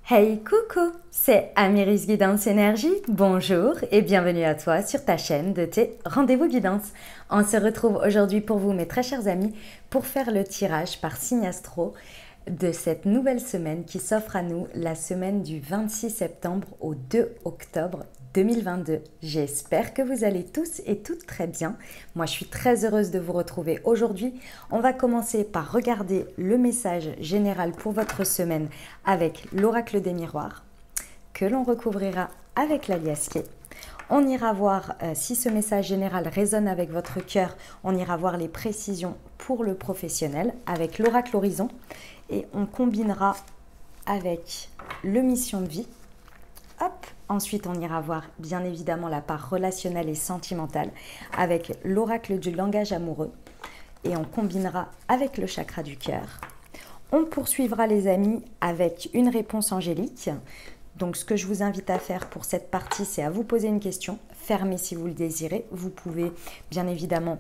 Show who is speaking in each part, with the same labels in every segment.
Speaker 1: Hey coucou, c'est Amiris Guidance Énergie, bonjour et bienvenue à toi sur ta chaîne de tes rendez-vous guidance. On se retrouve aujourd'hui pour vous mes très chers amis pour faire le tirage par signe astro de cette nouvelle semaine qui s'offre à nous, la semaine du 26 septembre au 2 octobre 2022. J'espère que vous allez tous et toutes très bien. Moi, je suis très heureuse de vous retrouver aujourd'hui. On va commencer par regarder le message général pour votre semaine avec l'oracle des miroirs que l'on recouvrira avec l'alias K. On ira voir si ce message général résonne avec votre cœur. On ira voir les précisions pour le professionnel avec l'oracle horizon et on combinera avec le mission de vie. Hop. Ensuite, on ira voir bien évidemment la part relationnelle et sentimentale avec l'oracle du langage amoureux et on combinera avec le chakra du cœur. On poursuivra les amis avec une réponse angélique. Donc ce que je vous invite à faire pour cette partie, c'est à vous poser une question. Fermez si vous le désirez. Vous pouvez bien évidemment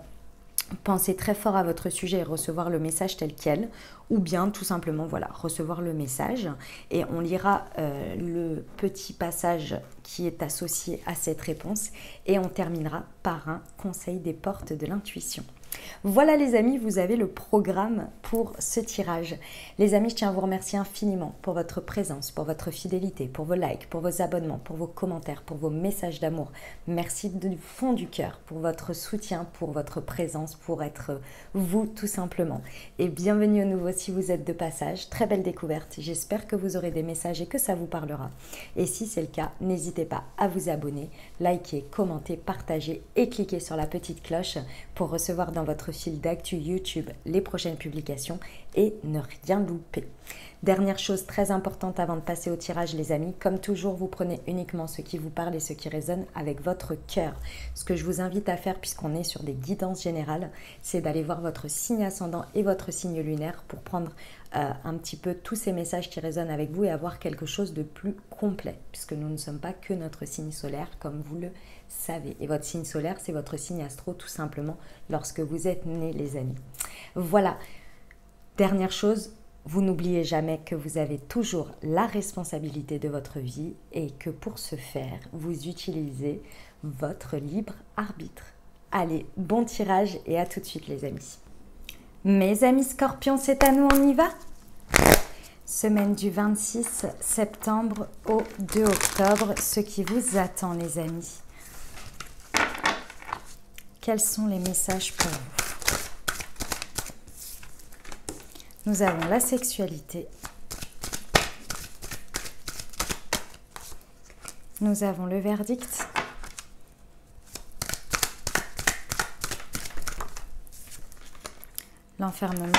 Speaker 1: penser très fort à votre sujet et recevoir le message tel quel, ou bien tout simplement voilà, recevoir le message et on lira le petit passage qui est associé à cette réponse et on terminera par un conseil des portes de l'intuition. Voilà les amis, vous avez le programme pour ce tirage. Les amis, je tiens à vous remercier infiniment pour votre présence, pour votre fidélité, pour vos likes, pour vos abonnements, pour vos commentaires, pour vos messages d'amour. Merci du fond du cœur pour votre soutien, pour votre présence, pour être vous tout simplement. Et bienvenue à nouveau si vous êtes de passage. Très belle découverte. J'espère que vous aurez des messages et que ça vous parlera. Et si c'est le cas, n'hésitez pas à vous abonner, liker, commenter, partager et cliquer sur la petite cloche pour recevoir dans votre fil d'actu YouTube les prochaines publications et ne rien louper. Dernière chose très importante avant de passer au tirage les amis, comme toujours vous prenez uniquement ce qui vous parle et ce qui résonne avec votre cœur. Ce que je vous invite à faire puisqu'on est sur des guidances générales, c'est d'aller voir votre signe ascendant et votre signe lunaire pour prendre un petit peu tous ces messages qui résonnent avec vous et avoir quelque chose de plus complet puisque nous ne sommes pas que notre signe solaire comme vous le savez. Et votre signe solaire, c'est votre signe astro tout simplement lorsque vous êtes nés les amis. Voilà, dernière chose, vous n'oubliez jamais que vous avez toujours la responsabilité de votre vie et que pour ce faire, vous utilisez votre libre arbitre. Allez, bon tirage et à tout de suite les amis. Mes amis scorpions, c'est à nous, on y va? Semaine du 26 septembre au 2 octobre, ce qui vous attend les amis. Quels sont les messages pour vous? Nous avons la sexualité. Nous avons le verdict. L'enfermement.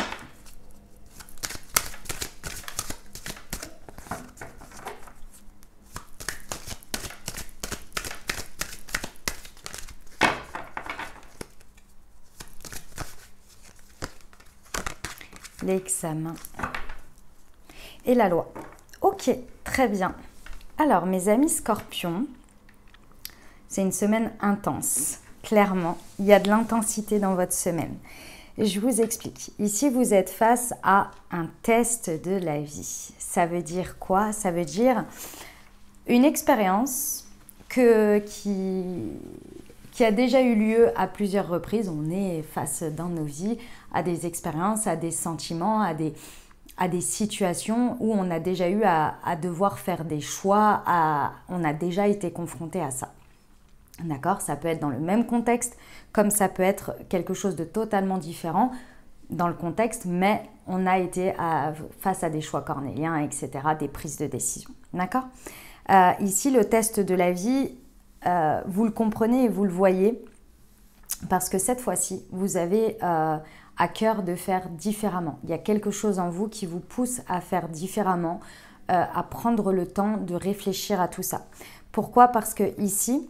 Speaker 1: L'examen et la loi. Ok, très bien. Alors, mes amis scorpions, c'est une semaine intense. Clairement, il y a de l'intensité dans votre semaine. Je vous explique. Ici, vous êtes face à un test de la vie. Ça veut dire quoi? Ça veut dire une expérience qui a déjà eu lieu à plusieurs reprises. On est face dans nos vies à des expériences, à des sentiments, à des situations où on a déjà eu à devoir faire des choix, on a déjà été confronté à ça. D'accord? Ça peut être dans le même contexte, comme ça peut être quelque chose de totalement différent dans le contexte, mais on a été face à des choix cornéliens, etc., des prises de décision. D'accord? Ici, le test de la vie, vous le comprenez et vous le voyez, parce que cette fois-ci, vous avez à cœur de faire différemment. Il y a quelque chose en vous qui vous pousse à faire différemment, à prendre le temps de réfléchir à tout ça. Pourquoi? Parce que ici,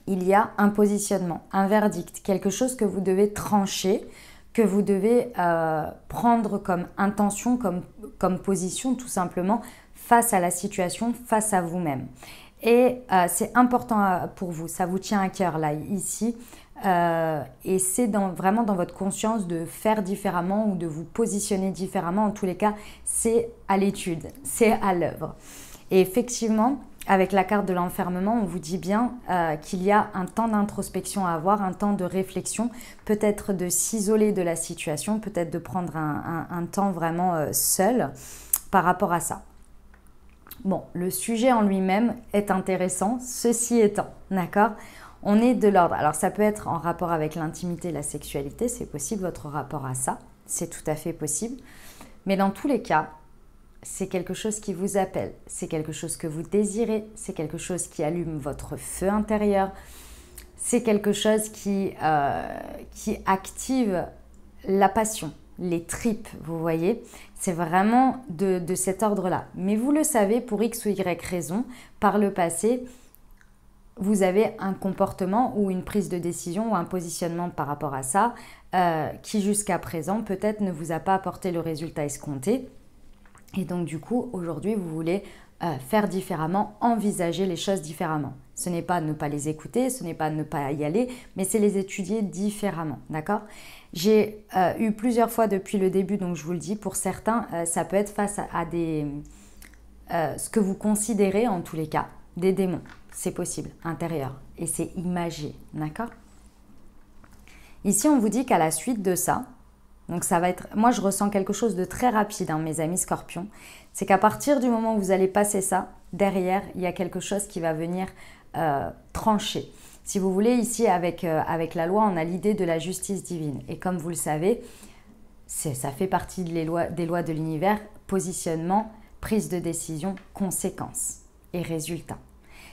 Speaker 1: il y a un positionnement, un verdict, quelque chose que vous devez trancher, que vous devez prendre comme intention, comme position tout simplement face à la situation, face à vous-même. Et c'est important pour vous, ça vous tient à cœur là, ici, Et c'est vraiment dans votre conscience de faire différemment ou de vous positionner différemment. En tous les cas, c'est à l'étude, c'est à l'œuvre. Et effectivement, avec la carte de l'enfermement, on vous dit bien qu'il y a un temps d'introspection à avoir, un temps de réflexion, peut-être de s'isoler de la situation, peut-être de prendre un temps vraiment seul par rapport à ça. Bon, le sujet en lui-même est intéressant, ceci étant, d'accord ? On est de l'ordre. Alors ça peut être en rapport avec l'intimité, la sexualité, c'est possible votre rapport à ça, c'est tout à fait possible. Mais dans tous les cas, c'est quelque chose qui vous appelle, c'est quelque chose que vous désirez, c'est quelque chose qui allume votre feu intérieur, c'est quelque chose qui active la passion, les tripes, vous voyez. C'est vraiment de cet ordre-là. Mais vous le savez, pour X ou Y raison, par le passé, vous avez un comportement ou une prise de décision ou un positionnement par rapport à ça qui jusqu'à présent peut-être ne vous a pas apporté le résultat escompté. Et donc du coup, aujourd'hui, vous voulez faire différemment, envisager les choses différemment. Ce n'est pas ne pas les écouter, ce n'est pas ne pas y aller, mais c'est les étudier différemment, d'accord ? J'ai eu plusieurs fois depuis le début, donc je vous le dis, pour certains, ça peut être face à des... ce que vous considérez en tous les cas, des démons. C'est possible, intérieur, et c'est imagé, d'accord ? Ici, on vous dit qu'à la suite de ça, donc ça va être, moi je ressens quelque chose de très rapide, hein, mes amis scorpions, c'est qu'à partir du moment où vous allez passer ça, derrière, il y a quelque chose qui va venir trancher. Si vous voulez, ici, avec la loi, on a l'idée de la justice divine. Et comme vous le savez, ça fait partie des lois de l'univers, positionnement, prise de décision, conséquences et résultats.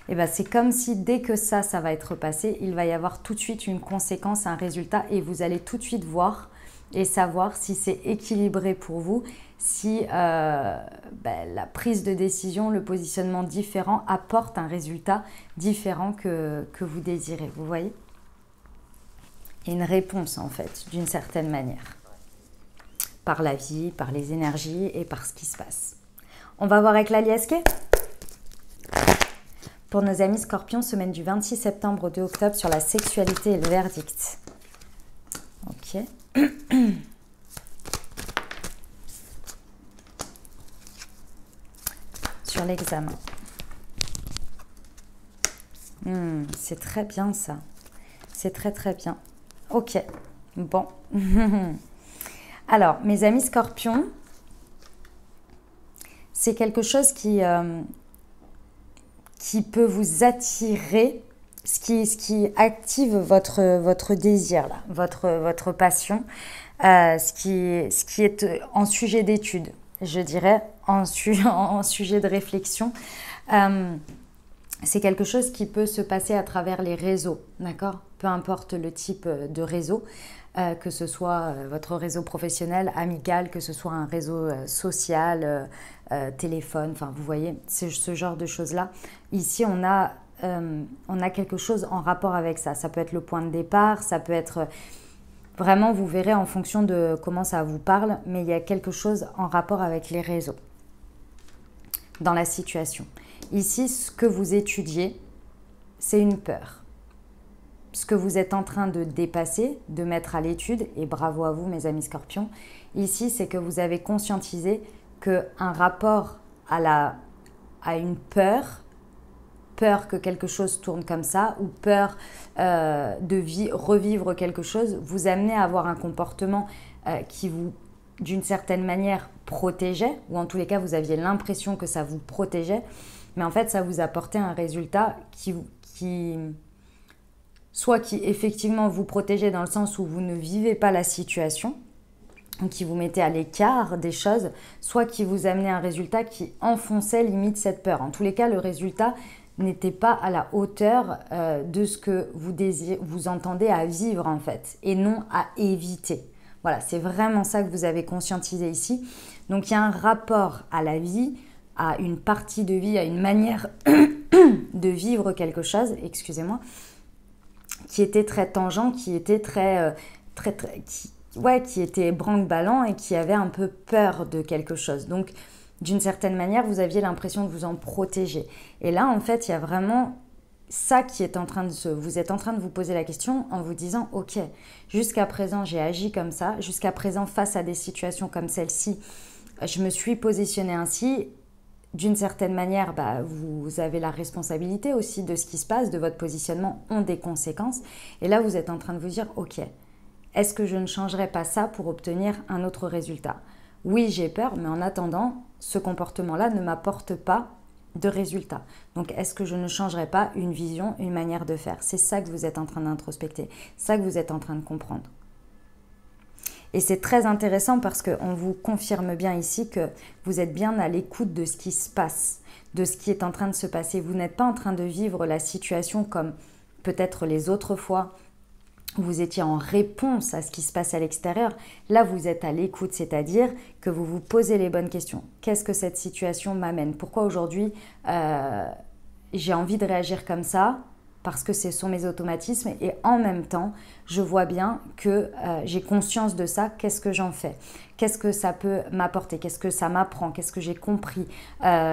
Speaker 1: Et bien c'est comme si dès que ça va être passé, il va y avoir tout de suite une conséquence, un résultat, et vous allez tout de suite voir et savoir si c'est équilibré pour vous, si la prise de décision, le positionnement différent apporte un résultat différent que vous désirez, vous voyez ? Et une réponse en fait, d'une certaine manière, par la vie, par les énergies et par ce qui se passe. On va voir avec la liesque. Pour nos amis scorpions, semaine du 26 septembre au 2 octobre sur la sexualité et le verdict. Ok. Sur l'examen. C'est très bien ça. C'est très très bien. Ok. Bon. Alors, mes amis scorpions, c'est quelque chose qui peut vous attirer, ce qui active votre désir, là, votre passion, ce qui est en sujet d'étude, je dirais, en sujet de réflexion. C'est quelque chose qui peut se passer à travers les réseaux, d'accord ? Peu importe le type de réseau, que ce soit votre réseau professionnel, amical, que ce soit un réseau social, téléphone, enfin vous voyez, c'est ce genre de choses-là. Ici, on a quelque chose en rapport avec ça. Ça peut être le point de départ, ça peut être... Vraiment, vous verrez en fonction de comment ça vous parle, mais il y a quelque chose en rapport avec les réseaux dans la situation. Ici, ce que vous étudiez, c'est une peur. Ce que vous êtes en train de dépasser, de mettre à l'étude, et bravo à vous mes amis scorpions, ici c'est que vous avez conscientisé qu'un rapport à une peur que quelque chose tourne comme ça, ou peur de revivre quelque chose, vous amenez à avoir un comportement qui vous, d'une certaine manière, protégeait, ou en tous les cas vous aviez l'impression que ça vous protégeait, mais en fait ça vous apportait un résultat qui effectivement vous protégeait dans le sens où vous ne vivez pas la situation, qui vous mettait à l'écart des choses, soit qui vous amenait un résultat qui enfonçait limite cette peur. En tous les cas, le résultat n'était pas à la hauteur de ce que vous entendez à vivre en fait, et non à éviter. Voilà, c'est vraiment ça que vous avez conscientisé ici. Donc il y a un rapport à la vie, à une partie de vie, à une manière de vivre quelque chose, excusez-moi, qui était très tangent, qui était qui était branle-ballant et qui avait un peu peur de quelque chose. Donc, d'une certaine manière, vous aviez l'impression de vous en protéger. Et là, en fait, il y a vraiment ça qui est en train de vous êtes en train de vous poser la question en vous disant « Ok, jusqu'à présent, j'ai agi comme ça. Jusqu'à présent, face à des situations comme celle-ci, je me suis positionnée ainsi. » D'une certaine manière, vous avez la responsabilité aussi de ce qui se passe, de votre positionnement ont des conséquences. Et là, vous êtes en train de vous dire « Ok, est-ce que je ne changerai pas ça pour obtenir un autre résultat ? Oui, j'ai peur, mais en attendant, ce comportement-là ne m'apporte pas de résultat. Donc, est-ce que je ne changerai pas une vision, une manière de faire ? C'est ça que vous êtes en train d'introspecter, ça que vous êtes en train de comprendre. Et c'est très intéressant parce qu'on vous confirme bien ici que vous êtes bien à l'écoute de ce qui se passe, de ce qui est en train de se passer. Vous n'êtes pas en train de vivre la situation comme peut-être les autres fois où vous étiez en réponse à ce qui se passe à l'extérieur. Là, vous êtes à l'écoute, c'est-à-dire que vous vous posez les bonnes questions. Qu'est-ce que cette situation m'amène ? Pourquoi aujourd'hui j'ai envie de réagir comme ça ? Parce que ce sont mes automatismes et en même temps, je vois bien que j'ai conscience de ça. Qu'est-ce que j'en fais ? Qu'est-ce que ça peut m'apporter ? Qu'est-ce que ça m'apprend ? Qu'est-ce que j'ai compris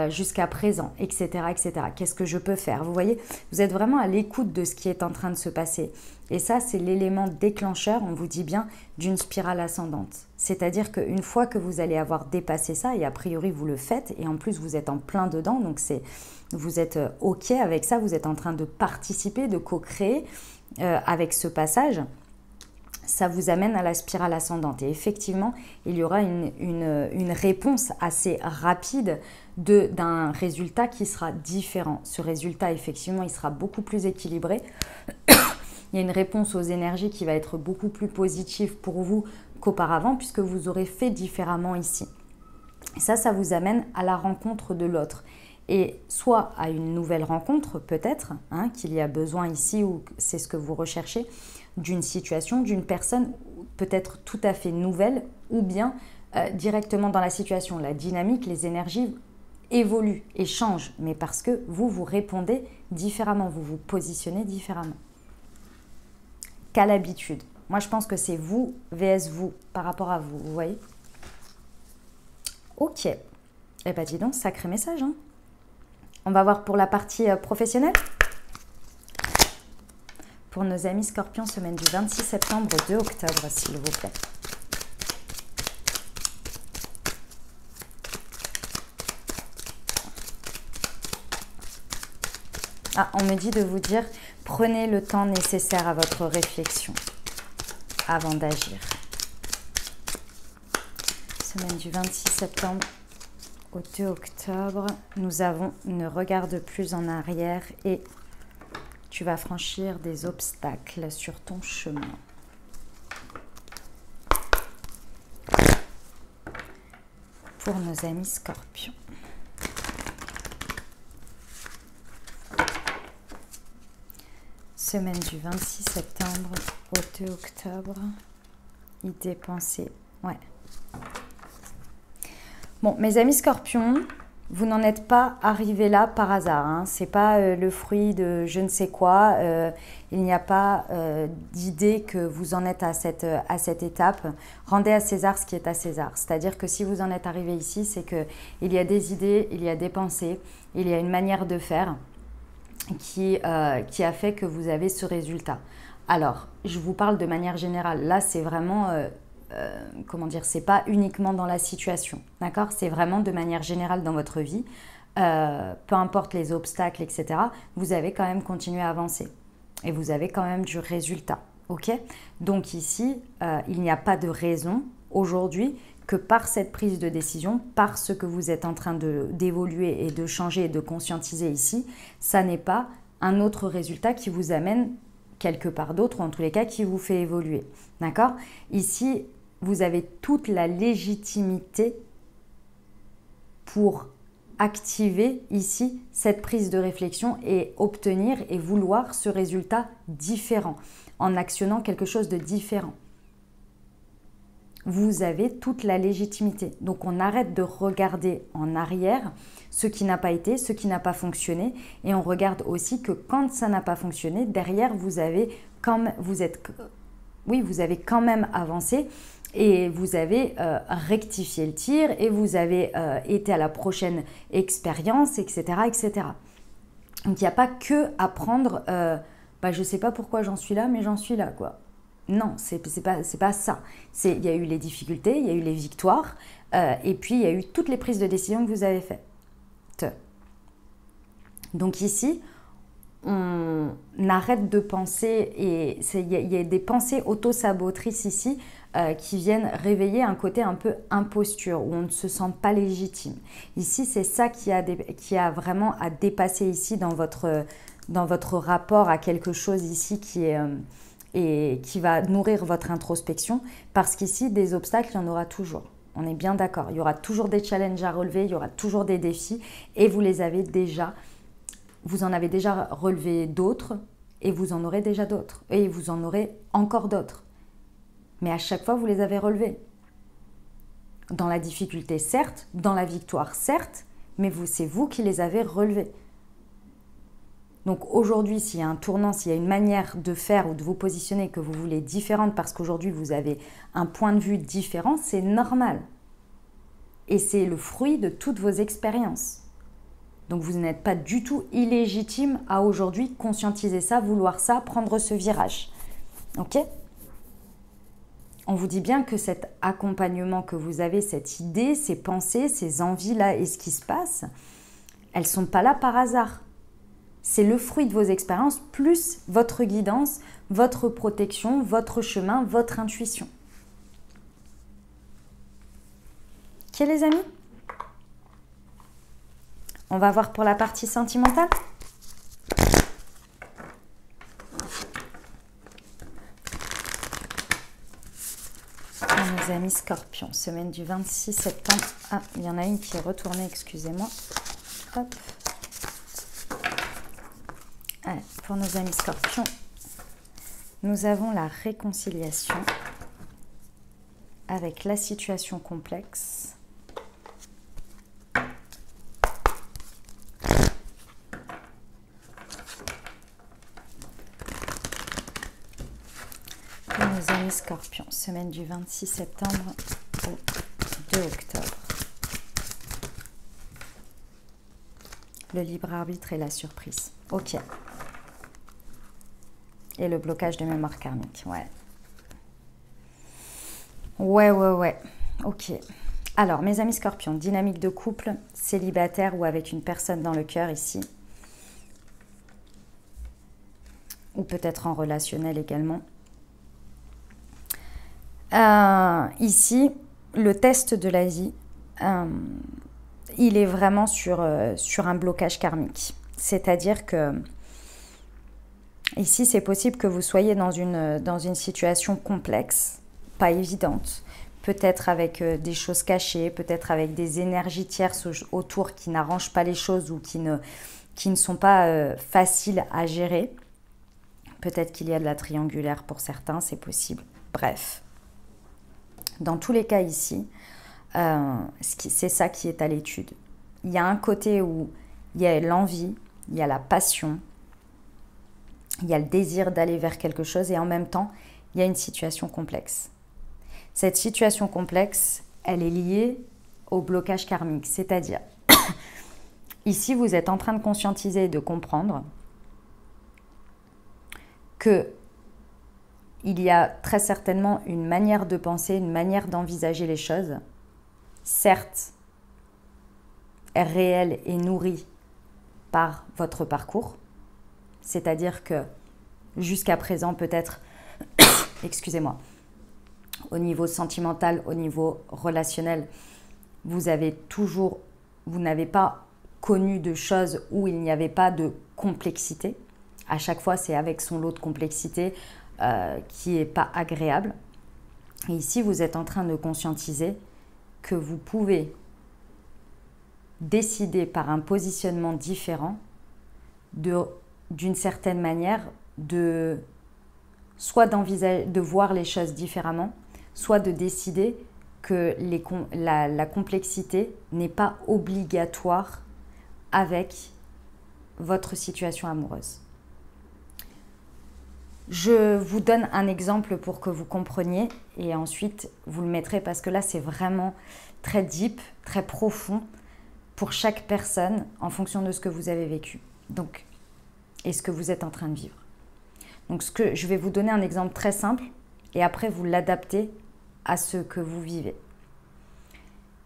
Speaker 1: jusqu'à présent, etc., etc. Qu'est-ce que je peux faire ? Vous voyez, vous êtes vraiment à l'écoute de ce qui est en train de se passer. Et ça, c'est l'élément déclencheur, on vous dit bien, d'une spirale ascendante. C'est-à-dire qu'une fois que vous allez avoir dépassé ça, et a priori vous le faites, et en plus vous êtes en plein dedans, donc vous êtes OK avec ça, vous êtes en train de participer, de co-créer avec ce passage, ça vous amène à la spirale ascendante. Et effectivement, il y aura une réponse assez rapide d'un résultat qui sera différent. Ce résultat, effectivement, il sera beaucoup plus équilibré. Il y a une réponse aux énergies qui va être beaucoup plus positive pour vous qu'auparavant, puisque vous aurez fait différemment ici. Et ça vous amène à la rencontre de l'autre. Et soit à une nouvelle rencontre, peut-être, qu'il y a besoin ici, ou c'est ce que vous recherchez, d'une situation, d'une personne peut-être tout à fait nouvelle, ou bien directement dans la situation. La dynamique, les énergies évoluent et changent, mais parce que vous répondez différemment, vous vous positionnez différemment. Qu'à l'habitude. Moi, je pense que c'est vous vs vous par rapport à vous, vous voyez ? Ok. Eh bien, dis donc, sacré message, hein. On va voir pour la partie professionnelle. Pour nos amis scorpions, semaine du 26 septembre au 2 octobre, s'il vous plaît. Ah, on me dit de vous dire, prenez le temps nécessaire à votre réflexion avant d'agir. Semaine du 26 septembre au 2 octobre, nous avons « Ne regarde plus en arrière » et « Tu vas franchir des obstacles sur ton chemin ». Pour nos amis scorpions. Semaine du 26 septembre au 2 octobre. Idées, pensées. Ouais. Bon, mes amis scorpions, vous n'en êtes pas arrivés là par hasard. Hein. Ce n'est pas le fruit de je ne sais quoi. Il n'y a pas d'idée que vous en êtes à cette étape. Rendez à César ce qui est à César. C'est-à-dire que si vous en êtes arrivé ici, c'est qu'il y a des idées, il y a des pensées, il y a une manière de faire qui a fait que vous avez ce résultat. Alors, je vous parle de manière générale. Là, c'est vraiment... comment dire, c'est pas uniquement dans la situation, d'accord? C'est vraiment de manière générale dans votre vie, peu importe les obstacles, etc. Vous avez quand même continué à avancer et vous avez quand même du résultat, ok? Donc ici, il n'y a pas de raison aujourd'hui que par cette prise de décision, par ce que vous êtes en train d'évoluer et de changer et de conscientiser ici, ça n'est pas un autre résultat qui vous amène quelque part d'autre, ou en tous les cas qui vous fait évoluer, d'accord? Ici, vous avez toute la légitimité pour activer ici cette prise de réflexion et obtenir et vouloir ce résultat différent en actionnant quelque chose de différent. Vous avez toute la légitimité. Donc on arrête de regarder en arrière ce qui n'a pas été, ce qui n'a pas fonctionné et on regarde aussi que quand ça n'a pas fonctionné, derrière vous avez quand même avancé. Et vous avez rectifié le tir et vous avez été à la prochaine expérience, etc., etc. Donc, il n'y a pas que à prendre, je ne sais pas pourquoi j'en suis là, mais j'en suis là, quoi. Non, c'est pas ça. Il y a eu les difficultés, il y a eu les victoires, et puis il y a eu toutes les prises de décision que vous avez faites. Donc ici, on arrête de penser, et il y a des pensées auto-sabotrices ici qui viennent réveiller un côté un peu imposture, où on ne se sent pas légitime. Ici, c'est ça qui a vraiment à dépasser ici dans votre rapport à quelque chose ici et qui va nourrir votre introspection, parce qu'ici, des obstacles, il y en aura toujours. On est bien d'accord. Il y aura toujours des challenges à relever, il y aura toujours des défis, et vous en avez déjà relevé d'autres, et vous en aurez déjà d'autres, et vous en aurez encore d'autres. Mais à chaque fois, vous les avez relevés. Dans la difficulté, certes, dans la victoire, certes, mais c'est vous qui les avez relevés. Donc aujourd'hui, s'il y a un tournant, s'il y a une manière de faire ou de vous positionner que vous voulez différente parce qu'aujourd'hui vous avez un point de vue différent, c'est normal. Et c'est le fruit de toutes vos expériences. Donc vous n'êtes pas du tout illégitime à aujourd'hui conscientiser ça, vouloir ça, prendre ce virage. Ok ? On vous dit bien que cet accompagnement que vous avez, cette idée, ces pensées, ces envies-là et ce qui se passe, elles ne sont pas là par hasard. C'est le fruit de vos expériences, plus votre guidance, votre protection, votre chemin, votre intuition. Ok les amis ? On va voir pour la partie sentimentale. Mes amis Scorpions, semaine du 26 septembre. Ah, il y en a une qui est retournée, excusez-moi. Hop. Allez, pour nos amis Scorpions, nous avons la réconciliation avec la situation complexe. Pour nos amis Scorpions, semaine du 26 septembre au 2 octobre. Le libre arbitre et la surprise. Ok. Et le blocage de mémoire karmique, ouais. Ouais. Ok. Alors, mes amis Scorpions, dynamique de couple, célibataire ou avec une personne dans le cœur ici. Ou peut-être en relationnel également. Ici, le test de la vie, il est vraiment sur un blocage karmique. C'est-à-dire que ici, c'est possible que vous soyez dans une situation complexe, pas évidente, peut-être avec des choses cachées, peut-être avec des énergies tierces autour qui n'arrangent pas les choses ou qui ne sont pas faciles à gérer. Peut-être qu'il y a de la triangulaire pour certains, c'est possible. Bref. Dans tous les cas ici, c'est ça qui est à l'étude. Il y a un côté où il y a l'envie, il y a la passion, il y a le désir d'aller vers quelque chose et en même temps, il y a une situation complexe. Cette situation complexe, elle est liée au blocage karmique. C'est-à-dire, ici, vous êtes en train de conscientiser et de comprendre que il y a très certainement une manière de penser, une manière d'envisager les choses, certes réelle et nourrie par votre parcours. C'est-à-dire que jusqu'à présent, peut-être, excusez-moi, au niveau sentimental, au niveau relationnel, vous n'avez pas connu de choses où il n'y avait pas de complexité. À chaque fois, c'est avec son lot de complexité qui n'est pas agréable. Et ici, vous êtes en train de conscientiser que vous pouvez décider par un positionnement différent d'une certaine manière soit de voir les choses différemment, soit de décider que la complexité n'est pas obligatoire avec votre situation amoureuse. Je vous donne un exemple pour que vous compreniez et ensuite vous le mettrez parce que là c'est vraiment très deep, très profond pour chaque personne en fonction de ce que vous avez vécu. Donc, et ce que vous êtes en train de vivre. Donc, je vais vous donner un exemple très simple et après vous l'adaptez à ce que vous vivez.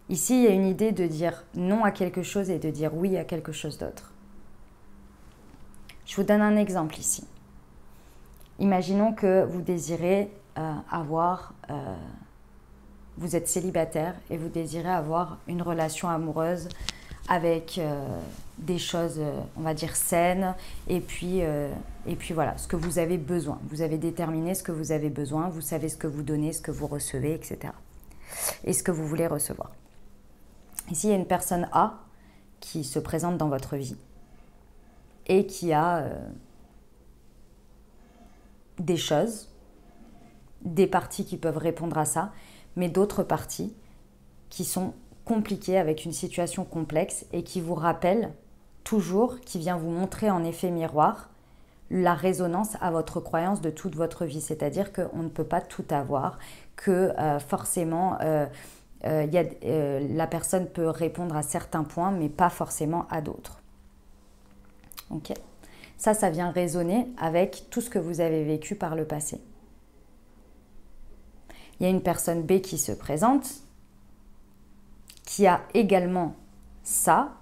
Speaker 1: Ici, il y a une idée de dire non à quelque chose et de dire oui à quelque chose d'autre. Je vous donne un exemple ici. Imaginons que vous désirez vous êtes célibataire et vous désirez avoir une relation amoureuse avec des choses, on va dire, saines, et puis voilà, ce que vous avez besoin. Vous avez déterminé ce que vous avez besoin, vous savez ce que vous donnez, ce que vous recevez, etc. Et ce que vous voulez recevoir. Ici, il y a une personne A qui se présente dans votre vie et qui a des choses, des parties qui peuvent répondre à ça, mais d'autres parties qui sont compliquées avec une situation complexe et qui vous rappellent toujours, qui vient vous montrer en effet miroir la résonance à votre croyance de toute votre vie. C'est-à-dire qu'on ne peut pas tout avoir, que forcément la personne peut répondre à certains points, mais pas forcément à d'autres. Ok ? Ça vient résonner avec tout ce que vous avez vécu par le passé. Il y a une personne B qui se présente, qui a également ça,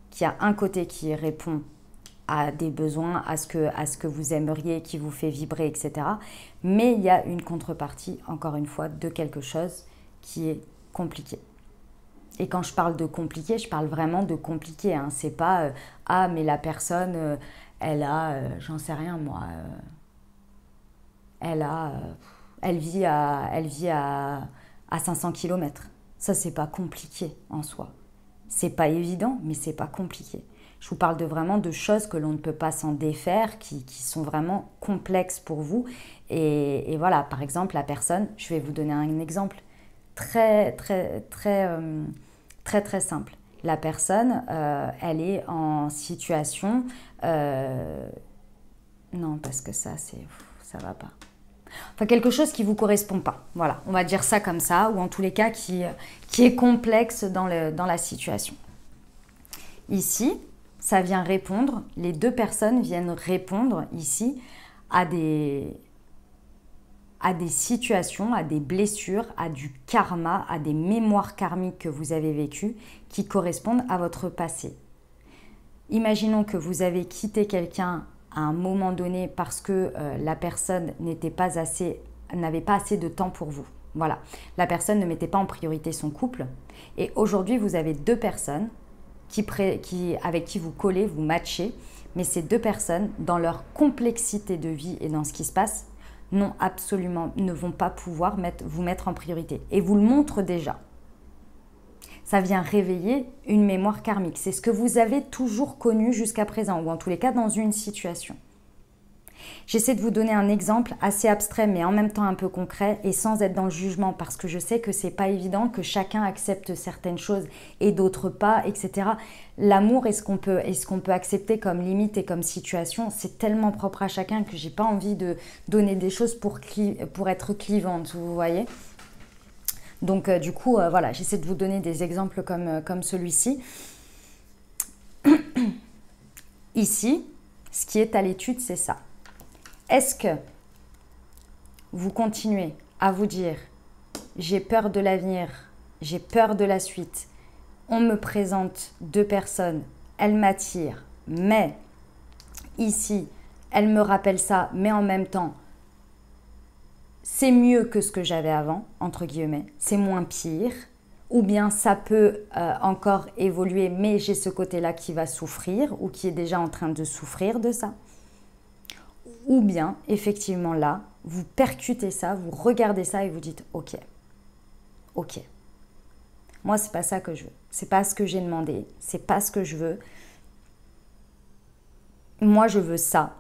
Speaker 1: qui a un côté qui répond à des besoins, à ce que vous aimeriez, qui vous fait vibrer, etc. Mais il y a une contrepartie, encore une fois, de quelque chose qui est compliqué. Et quand je parle de compliqué, je parle vraiment de compliqué. Hein. C'est pas ah, mais la personne, elle a, j'en sais rien moi, elle vit à 500 km. Ça, c'est pas compliqué en soi. C'est pas évident, mais c'est pas compliqué. Je vous parle vraiment de choses que l'on ne peut pas s'en défaire, qui sont vraiment complexes pour vous. Et voilà, par exemple, la personne, je vais vous donner un exemple très simple. La personne, elle est en situation... non, parce que ça va pas. Enfin, quelque chose qui ne vous correspond pas. Voilà, on va dire ça comme ça, ou en tous les cas qui est complexe dans la situation. Ici, ça vient répondre, les deux personnes viennent répondre ici à des situations, à des blessures, à du karma, à des mémoires karmiques que vous avez vécues qui correspondent à votre passé. Imaginons que vous avez quitté quelqu'un à un moment donné parce que la personne n'avait pas assez de temps pour vous. Voilà, la personne ne mettait pas en priorité son couple. Et aujourd'hui, vous avez deux personnes avec qui vous collez, vous matchez. Mais ces deux personnes, dans leur complexité de vie et dans ce qui se passe, ne vont pas pouvoir vous mettre en priorité. Et vous le montrent déjà. Ça vient réveiller une mémoire karmique. C'est ce que vous avez toujours connu jusqu'à présent, ou en tous les cas dans une situation. J'essaie de vous donner un exemple assez abstrait, mais en même temps un peu concret, et sans être dans le jugement, parce que je sais que c'est pas évident, que chacun accepte certaines choses et d'autres pas, etc. L'amour, est-ce qu'on peut accepter comme limite et comme situation, c'est tellement propre à chacun que j'ai pas envie de donner des choses pour être clivante, vous voyez. Donc du coup, voilà, j'essaie de vous donner des exemples comme celui-ci. Ici, ce qui est à l'étude, c'est ça. Est-ce que vous continuez à vous dire « j'ai peur de l'avenir, j'ai peur de la suite, on me présente deux personnes, elles m'attirent, mais ici, elles me rappellent ça, mais en même temps, c'est mieux que ce que j'avais avant, entre guillemets, c'est moins pire, ou bien ça peut encore évoluer, mais j'ai ce côté-là qui va souffrir ou qui est déjà en train de souffrir de ça. Ou bien, effectivement, là, vous percutez ça, vous regardez ça et vous dites « Ok, moi, c'est pas ça que je veux, c'est pas ce que j'ai demandé, c'est pas ce que je veux. Moi, je veux ça.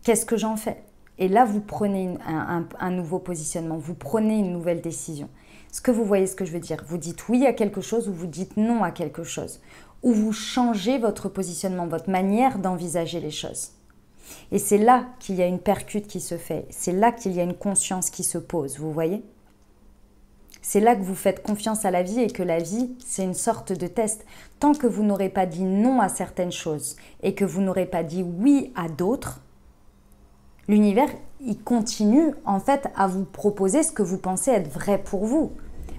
Speaker 1: Qu'est-ce que j'en fais ?» Et là, vous prenez un nouveau positionnement, vous prenez une nouvelle décision. Est-ce que vous voyez ce que je veux dire? Vous dites oui à quelque chose ou vous dites non à quelque chose. Ou vous changez votre positionnement, votre manière d'envisager les choses. Et c'est là qu'il y a une percute qui se fait. C'est là qu'il y a une conscience qui se pose, vous voyez? C'est là que vous faites confiance à la vie et que la vie, c'est une sorte de test. Tant que vous n'aurez pas dit non à certaines choses et que vous n'aurez pas dit oui à d'autres, l'univers, il continue en fait à vous proposer ce que vous pensez être vrai pour vous.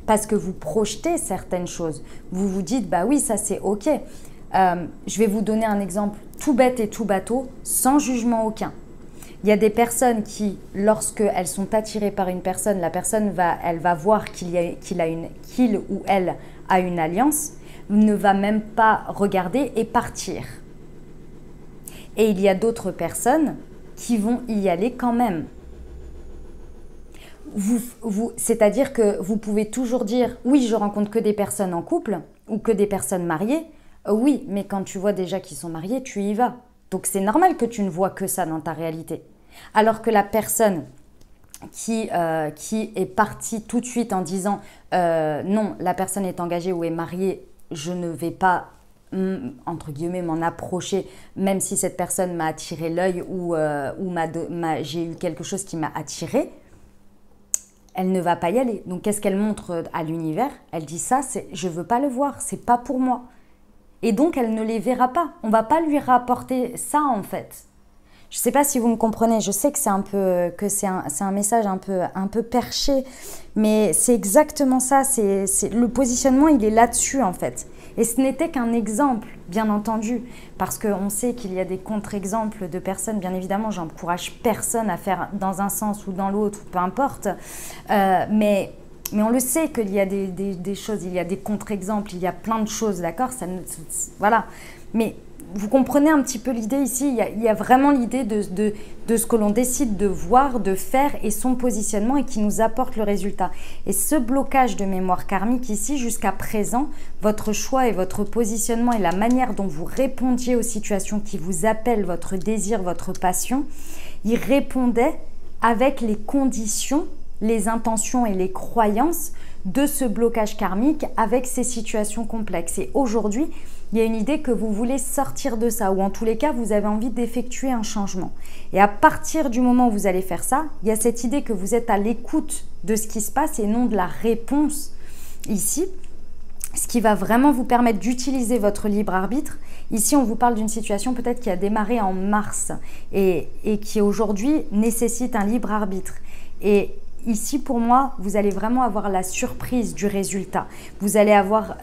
Speaker 1: Parce que vous projetez certaines choses. Vous vous dites, bah oui, ça c'est ok. Je vais vous donner un exemple tout bête et tout bateau, sans jugement aucun. Il y a des personnes qui, lorsqu'elles sont attirées par une personne, la personne va voir qu'il ou elle a une alliance, ne va même pas regarder et partir. Et il y a d'autres personnes qui vont y aller quand même. C'est-à-dire que vous pouvez toujours dire « oui, je rencontre que des personnes en couple ou que des personnes mariées ». Oui, mais quand tu vois déjà qu'ils sont mariés, tu y vas. Donc c'est normal que tu ne vois que ça dans ta réalité. Alors que la personne qui est partie tout de suite en disant non, la personne est engagée ou est mariée, je ne vais pas entre guillemets m'en approcher, même si cette personne m'a attiré l'œil ou j'ai eu quelque chose qui m'a attiré, elle ne va pas y aller. Donc qu'est-ce qu'elle montre à l'univers? Elle dit ça, je ne veux pas le voir, c'est pas pour moi. Et donc elle ne les verra pas. On ne va pas lui rapporter ça en fait. Je ne sais pas si vous me comprenez, je sais que c'est un message un peu perché, mais c'est exactement ça, le positionnement il est là-dessus en fait. Et ce n'était qu'un exemple, bien entendu, parce qu'on sait qu'il y a des contre-exemples de personnes, bien évidemment, j'encourage personne à faire dans un sens ou dans l'autre, peu importe, mais on le sait qu'il y a des choses, il y a des contre-exemples, il y a plein de choses, d'accord, voilà, mais vous comprenez un petit peu l'idée ici, il y a vraiment l'idée de ce que l'on décide de voir, de faire et son positionnement et qui nous apporte le résultat. Et ce blocage de mémoire karmique ici, jusqu'à présent, votre choix et votre positionnement et la manière dont vous répondiez aux situations qui vous appellent, votre désir, votre passion, il répondait avec les conditions, les intentions et les croyances de ce blocage karmique avec ces situations complexes. Et aujourd'hui, il y a une idée que vous voulez sortir de ça, ou en tous les cas, vous avez envie d'effectuer un changement. Et à partir du moment où vous allez faire ça, il y a cette idée que vous êtes à l'écoute de ce qui se passe et non de la réponse ici, ce qui va vraiment vous permettre d'utiliser votre libre arbitre. Ici, on vous parle d'une situation peut-être qui a démarré en mars et qui aujourd'hui nécessite un libre arbitre. Et ici, pour moi, vous allez vraiment avoir la surprise du résultat. Vous allez avoir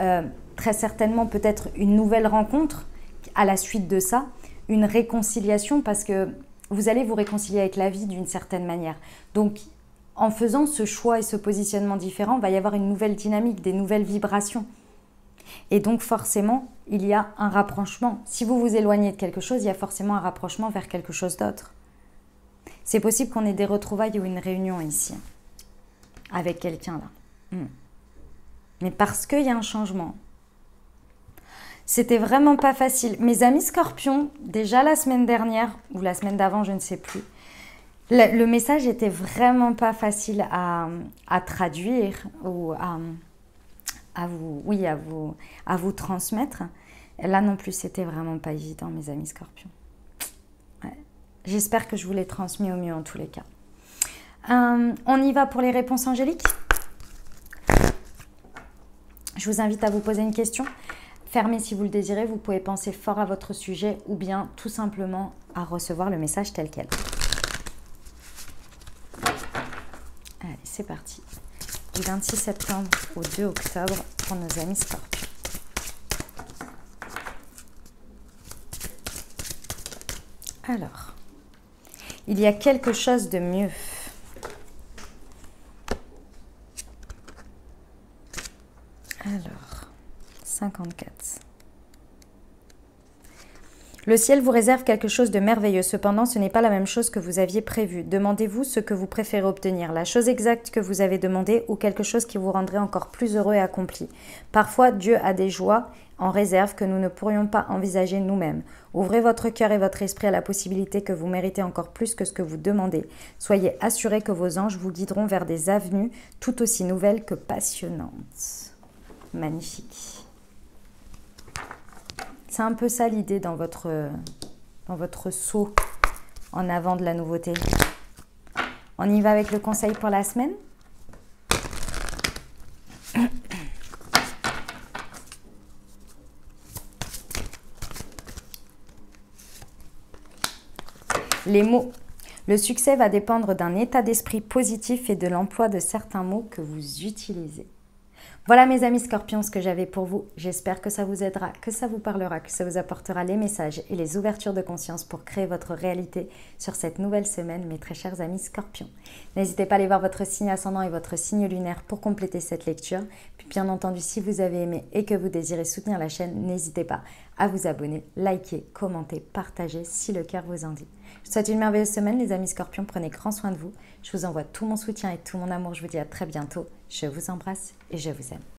Speaker 1: très certainement peut-être une nouvelle rencontre à la suite de ça, une réconciliation parce que vous allez vous réconcilier avec la vie d'une certaine manière. Donc, en faisant ce choix et ce positionnement différent, il va y avoir une nouvelle dynamique, des nouvelles vibrations. Et donc, forcément, il y a un rapprochement. Si vous vous éloignez de quelque chose, il y a forcément un rapprochement vers quelque chose d'autre. C'est possible qu'on ait des retrouvailles ou une réunion ici, avec quelqu'un là. Mais parce qu'il y a un changement. C'était vraiment pas facile. Mes amis scorpions, déjà la semaine dernière, ou la semaine d'avant, je ne sais plus, le message était vraiment pas facile à traduire ou à vous transmettre. Là non plus, c'était vraiment pas évident, mes amis scorpions. Ouais. J'espère que je vous l'ai transmis au mieux en tous les cas. On y va pour les réponses angéliques. Je vous invite à vous poser une question. Fermez si vous le désirez. Vous pouvez penser fort à votre sujet ou bien tout simplement à recevoir le message tel quel. Allez, c'est parti. Du 26 septembre au 2 octobre pour nos amis scorpions. Alors, il y a quelque chose de mieux. Alors, 54. Le ciel vous réserve quelque chose de merveilleux. Cependant, ce n'est pas la même chose que vous aviez prévu. Demandez-vous ce que vous préférez obtenir, la chose exacte que vous avez demandée ou quelque chose qui vous rendrait encore plus heureux et accompli. Parfois, Dieu a des joies en réserve que nous ne pourrions pas envisager nous-mêmes. Ouvrez votre cœur et votre esprit à la possibilité que vous méritez encore plus que ce que vous demandez. Soyez assurés que vos anges vous guideront vers des avenues tout aussi nouvelles que passionnantes. Magnifique. C'est un peu ça l'idée dans votre saut en avant de la nouveauté. On y va avec le conseil pour la semaine. Les mots. Le succès va dépendre d'un état d'esprit positif et de l'emploi de certains mots que vous utilisez. Voilà mes amis scorpions ce que j'avais pour vous. J'espère que ça vous aidera, que ça vous parlera, que ça vous apportera les messages et les ouvertures de conscience pour créer votre réalité sur cette nouvelle semaine, mes très chers amis scorpions. N'hésitez pas à aller voir votre signe ascendant et votre signe lunaire pour compléter cette lecture. Puis bien entendu, si vous avez aimé et que vous désirez soutenir la chaîne, n'hésitez pas à vous abonner, liker, commenter, partager si le cœur vous en dit. Je vous souhaite une merveilleuse semaine les amis scorpions, prenez grand soin de vous. Je vous envoie tout mon soutien et tout mon amour, je vous dis à très bientôt. Je vous embrasse et je vous aime.